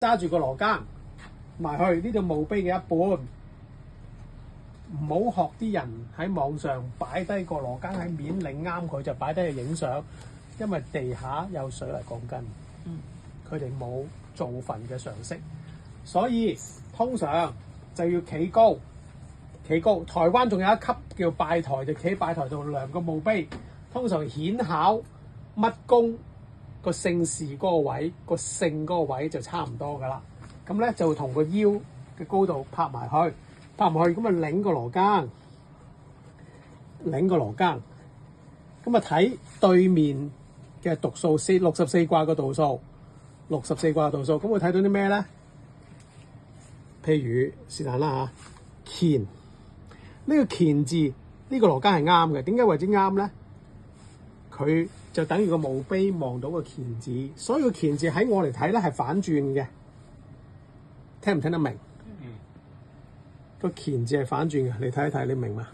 揸住個羅庚埋去呢度墓碑嘅一半，唔好學啲人喺網上擺低個羅庚喺面擰啱佢就擺低去影相，因為地下有水泥鋼筋，佢哋冇造墳嘅常識，所以通常就要企高。企高，台灣仲有一級叫拜台，就企喺拜台度量個墓碑。通常顯考乜公個姓氏嗰個位，個姓嗰個位就差唔多噶啦。咁咧就同個腰嘅高度拍埋去，咁啊擰個羅庚，擰個羅庚。咁啊睇對面嘅讀數64卦個度數，64卦嘅度數。咁會睇到啲咩咧？譬如是但啦嚇，乾。呢個乾字，呢個羅庚係啱嘅。點解為之啱咧？佢就等於個墓碑望到個乾字，所以個乾字喺我嚟睇咧係反轉嘅。聽唔聽得明？個乾字係反轉嘅，你睇一睇，你明嘛？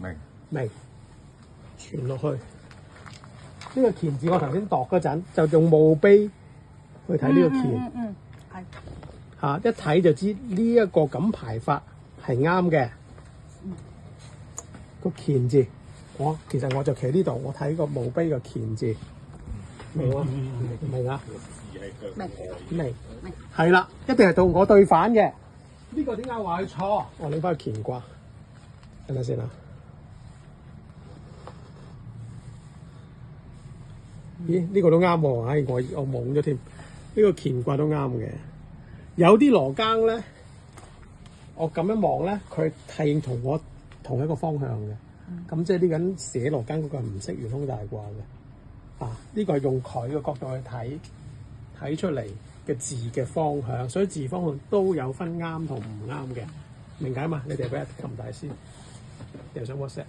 明。傳落去。呢個乾字我頭先度嗰陣就用墓碑去睇呢個乾。係。嚇！一睇就知呢一個咁排法係啱嘅。個乾字，其實我就企呢度，我睇個墓碑個乾字，明啊？明啊？明，係啦，一定係到我對反嘅。呢個點解話佢錯？我拎翻個乾卦，等陣先啦。咦？呢個都啱喎，唉，我懵咗添。呢個乾卦都啱嘅。有啲羅庚咧，我咁樣望咧，佢係同我同一個方向嘅，咁即係呢個人寫羅庚嗰個唔識玄空大卦嘅，呢個係用佢嘅角度去睇出嚟嘅字嘅方向，所以字方向都有分啱同唔啱嘅，明解嘛？你哋俾阿琴大師，又想 WhatsApp。